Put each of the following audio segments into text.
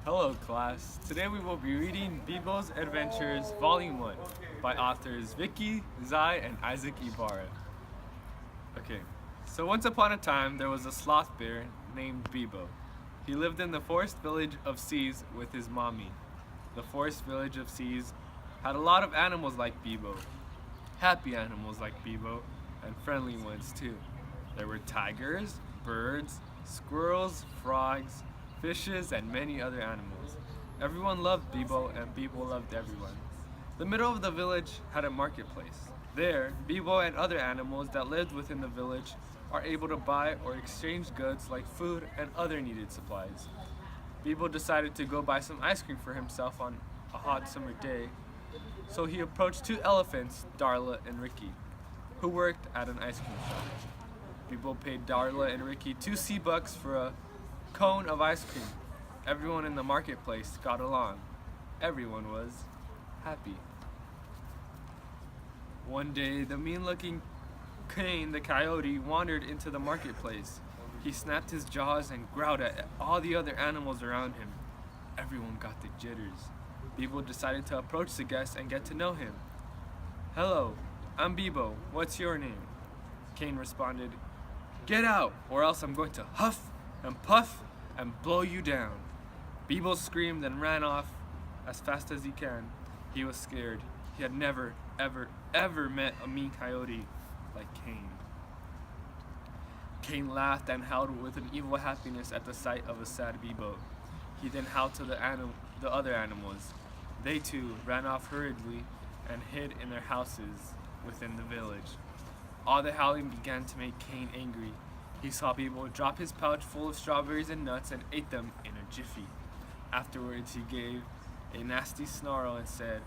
Hello class, today we will be reading Beebo's Adventures Volume 1 by authors Vicky, Zhai, and Isaac Ibarra. Okay, so once upon a time there was a sloth bear named Beebo. He lived in the forest village of Seas with his mommy. The forest village of Seas had a lot of animals like Beebo, happy animals like Beebo, and friendly ones too. There were tigers, birds, squirrels, frogs, fishes, and many other animals. Everyone loved Beebo, and Beebo loved everyone. The middle of the village had a marketplace. There, Beebo and other animals that lived within the village are able to buy or exchange goods like food and other needed supplies. Beebo decided to go buy some ice cream for himself on a hot summer day, so he approached two elephants, Darla and Ricky, who worked at an ice cream shop. Beebo paid Darla and Ricky 2 sea bucks for a cone of ice cream. Everyone in the marketplace got along. Everyone was happy. One day, the mean-looking Cain the coyote wandered into the marketplace. He snapped his jaws and growled at all the other animals around him. Everyone got the jitters. Beebo decided to approach the guest and get to know him. "Hello, I'm Beebo. What's your name?" Cain responded, "Get out, or else I'm going to huff and puff and blow you down." Beebo screamed and ran off as fast as he can. He was scared. He had never, ever met a mean coyote like Cain. Cain laughed and howled with an evil happiness at the sight of a sad Beebo. He then howled to the other animals. They too ran off hurriedly and hid in their houses within the village. All the howling began to make Cain angry. He saw Beebo drop his pouch full of strawberries and nuts and ate them in a jiffy. Afterwards, he gave a nasty snarl and said,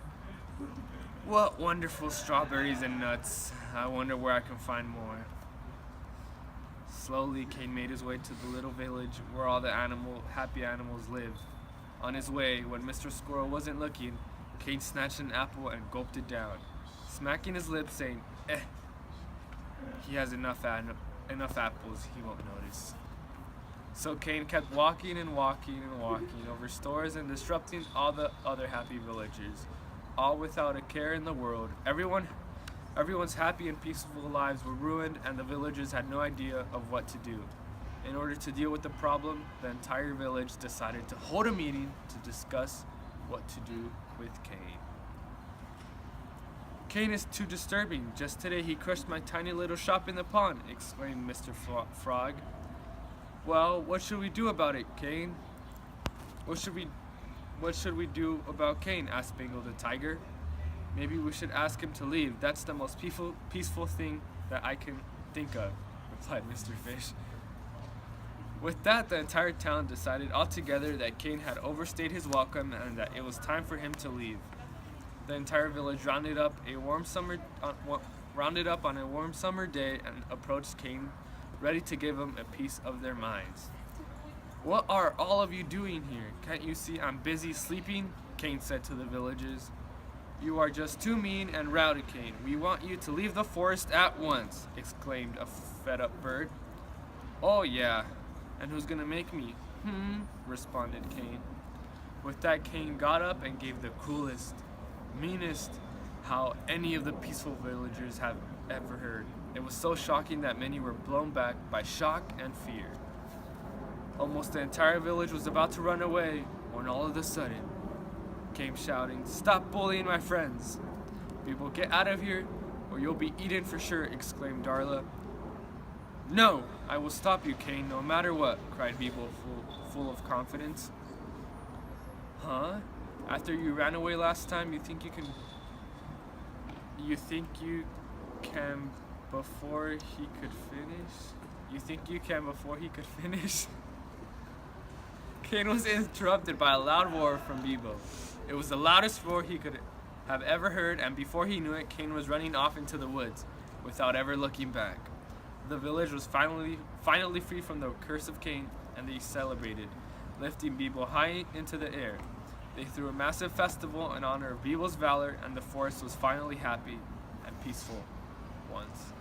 "What wonderful strawberries and nuts. I wonder where I can find more." Slowly, Cain made his way to the little village where all the happy animals lived. On his way, when Mr. Squirrel wasn't looking, Cain snatched an apple and gulped it down, smacking his lips, saying, He has enough apples, he won't notice." So Cain kept walking and walking and walking over stores and disrupting all the other happy villagers, all without a care in the world. Everyone's happy and peaceful lives were ruined, and the villagers had no idea of what to do. In order to deal with the problem, the entire village decided to hold a meeting to discuss what to do with Cain. "Cain is too disturbing. Just today he crushed my tiny little shop in the pond," exclaimed Mr. Frog. "Well, what should we do about it, Cain?" What should we do about Cain?" asked Bengal the tiger. "Maybe we should ask him to leave. That's the most peaceful thing that I can think of," replied Mr. Fish. With that, the entire town decided altogether that Cain had overstayed his welcome and that it was time for him to leave. The entire village rounded up on a warm summer day and approached Cain, ready to give him a piece of their minds. "What are all of you doing here? Can't you see I'm busy sleeping?" Cain said to the villagers. "You are just too mean and rowdy, Cain. We want you to leave the forest at once," exclaimed a fed-up bird. "Oh yeah, and who's gonna make me?" responded Cain. With that, Cain got up and gave the coolest, meanest howl any of the peaceful villagers have ever heard. It was so shocking that many were blown back by shock and fear. Almost the entire village was about to run away when all of a sudden came shouting, "Stop bullying my friends! People, get out of here or you'll be eaten for sure," exclaimed Darla. "No, I will stop you, Cain, no matter what," cried Beebo, full of confidence. "Huh? After you ran away last time, you think you can before he could finish? You think you can before he could finish?" Cain was interrupted by a loud roar from Beebo. It was the loudest roar he could have ever heard, and before he knew it, Cain was running off into the woods without ever looking back. The village was finally free from the curse of Cain, and they celebrated, lifting Beebo high into the air. They threw a massive festival in honor of Beebo's valor, and the forest was finally happy and peaceful once